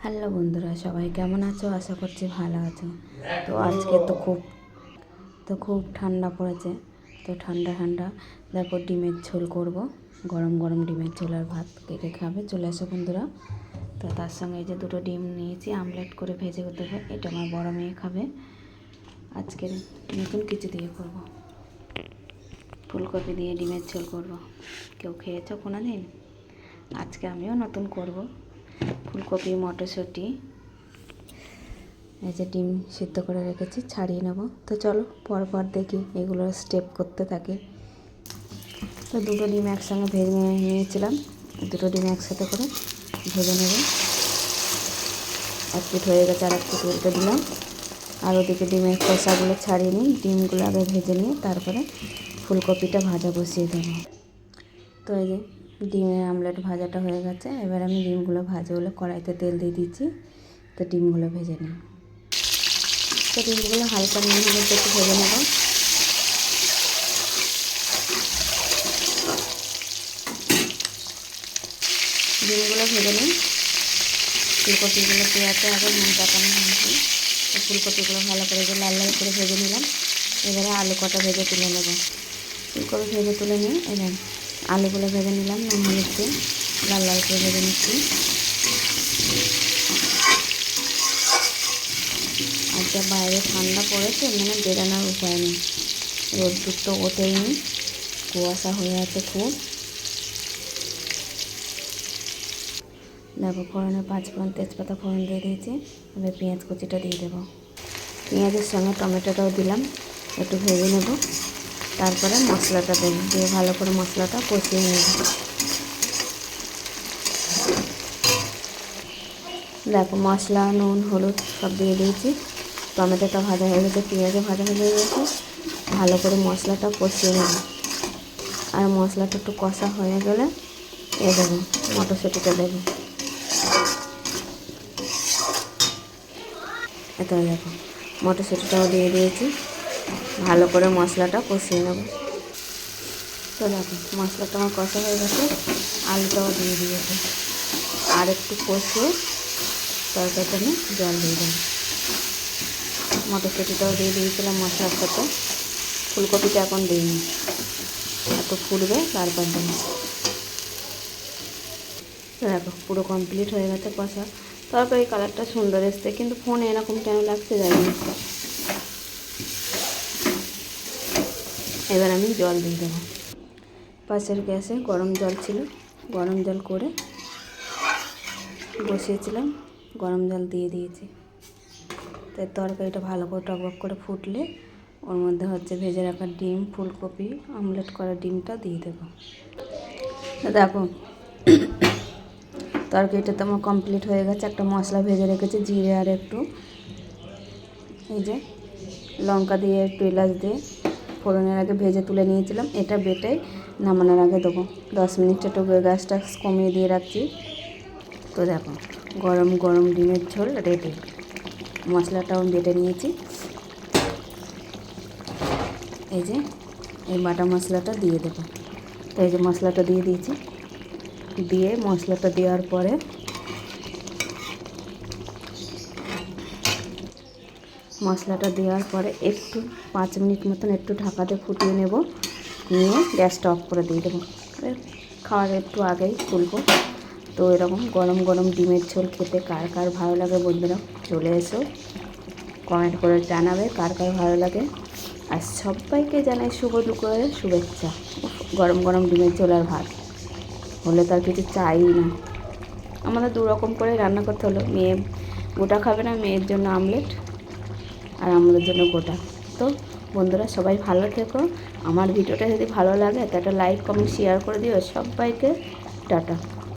Hello বন্ধুরা, সবাই কেমন আছো? আশা করছি ভালো আছো। তো আজকে খুব ঠান্ডা পড়েছে। তো ঠান্ডা দেখো ডিমের ঝোল করব। গরম গরম ডিমের ঝোল আর ভাত। কে কে খাবে চলে আসো বন্ধুরা। তো তার সঙ্গে এই যে দুটো ডিম নিয়েছি, আমলেট করে ভেজে দেবো। এটা আমার বড় মেয়ে খাবে। আজকে নতুন কিছু দিয়ে করব, ফুলকপি দিয়ে ডিমের ঝোল করব। কেউ খেয়েছো কোনো দিন? আজকে আমিও নতুন করব। ফুলকপি, মটরশুঁটি, এই যে ডিম সিদ্ধ করে রেখেছি, ছাড়িয়ে নেব। তো চলো পরপর দেখি এগুলো স্টেপ করতে থাকি। তো দুটো ডিম একসঙ্গে ভেজে নিয়েছিলাম, দুটো ডিম একসাথে করে ভেজে নেব। এক পিঠ হয়ে গেছে, আর এক পিঠ উল্টে দিলাম। আর ওদিকে ডিমের খোসাগুলো ছাড়িয়ে নিই, ডিমগুলো আগে ভেজে নিয়ে তারপরে ফুলকপিটা ভাজা বসিয়ে দেবো। তো এই যে ডিমের আমলেট ভাজাটা হয়ে গেছে। এবার আমি ডিমগুলো ভাজা হলে কড়াইতে তেল দিয়ে দিচ্ছি। তো ডিমগুলো ভেজে নিই। তো ডিমগুলো হালকা নুন হলুদ একটু ভেজে নেব। ডিমগুলো ভেজে নিই। ফুলকপিগুলো পেঁয়াজে আগে নুন পাকানো হয়েছে। তো ফুলকপিগুলো ভালো করে লাল লাল করে ভেজে নিলাম। এবারে আলু কটা ভেজে তুলে নেব। ফুলকপি ভেজে তুলে নিয়ে এবার আলুগুলো ভেজে নিলাম, নুন হলুদ দিয়ে লাল লাল করে ভেজে নিচ্ছি। আজকে বাইরে ঠান্ডা পড়েছে, মানে বেরানোর উপায় নেই। রোদ্দুর তো ওঠেইনি, কুয়াশা হয়ে আছে খুব। দেখো ফোড়নে 5 ফোড়ন তেজপাতা ফোড়ন দিয়ে দিয়েছি। এবার পেঁয়াজ কুচিটা দিয়ে দেবো। পেঁয়াজের সঙ্গে টমেটোটাও দিলাম, একটু ভেজে নেব। তারপরে মশলাটা দেবো, দিয়ে ভালো করে মশলাটা কষিয়ে নেব। দেখো মশলা নুন হলুদ সব দিয়ে দিয়েছি। টমেটোটা ভাজা হয়ে গেছে, পেঁয়াজও ভাজা হয়ে গেছে। ভালো করে মশলাটা কষিয়ে নেব। আর মশলাটা একটু কষা হয়ে গেলে দেবো মটরশুঁটিটা দেবো। এটা দেখো মটরশুঁটিটাও দিয়ে দিয়েছি। ভালো করে মশলাটা কষিয়ে নেব। তো দেখো মশলাটা আমার কষা হয়ে গেছে, আলুটাও দিয়ে দিয়েছি। আর একটু কষিয়ে তরকারিটা আমি জল দিয়ে দেবো। মটরশুঁটিটাও দিয়ে দিয়েছিলাম মশলার সাথে। ফুলকপিটা এখন দিইনি, এত ফুলবে তারপর দেবো। তো দেখো পুরো কমপ্লিট হয়ে গেছে কষা। তরকারি কালারটা সুন্দর এসছে, কিন্তু ফোনে এরকম কেন লাগছে জানি না। এবার আমি জল দিয়ে দেবো। পাশের গ্যাসে গরম জল ছিল, গরম জল করে বসিয়েছিলাম, গরম জল দিয়ে দিয়েছি। তো তরকারিটা ভালো করে টকবক করে ফুটলে ওর মধ্যে ভেজে রাখা ডিম, ফুলকপি, আমলেট করা ডিমটা দিয়ে দেবো। দেখো তরকারিটা তো আমার কমপ্লিট হয়ে গেছে। একটা মশলা ভেজে রেখেছি, জিরে আর একটু এই যে লঙ্কা দিয়ে একটু এলাচ দিয়ে ফোড়নের আগে ভেজে তুলে নিয়েছিলাম। এটা বেটে নামানোর আগে দেবো। 10 মিনিট একটু গ্যাসটা কমিয়ে দিয়ে রাখছি। তো দেখো গরম গরম ডিমের ঝোল রেডি। মশলাটাও বেটে নিয়েছি। এই যে এই বাটা মশলাটা দিয়ে দেবো। তো এই যে মশলাটা দিয়ে দিয়েছি। দিয়ে মশলাটা দেওয়ার পরে একটু 5 মিনিট মতন একটু ঢাকাতে ফুটিয়ে নেব। নিয়ে গ্যাসটা অফ করে দিয়ে দেবো। খাওয়ার একটু আগেই তুলব। তো এরকম গরম গরম ডিমের ঝোল খেতে কার কার ভালো লাগে বন্ধুরা চলে এসো, কমেন্ট করে জানাবে কার কার ভালো লাগে। আর সবাইকে জানাই শুভ দুপুরের শুভেচ্ছা। গরম গরম ডিমের ঝোল আর ভাত হলে তার কিছু চাই না। আমাদের 2 রকম করে রান্না করতে হলো। মেয়ে গোটা খাবে না, মেয়ের জন্য আমলেট আর আমাদের জন্য গোটা। তো বন্ধুরা সবাই ভালো থেকো। আমার ভিডিওটা যদি ভালো লাগে তো একটা লাইক কমেন্ট শেয়ার করে দিও। সবাইকে টাটা।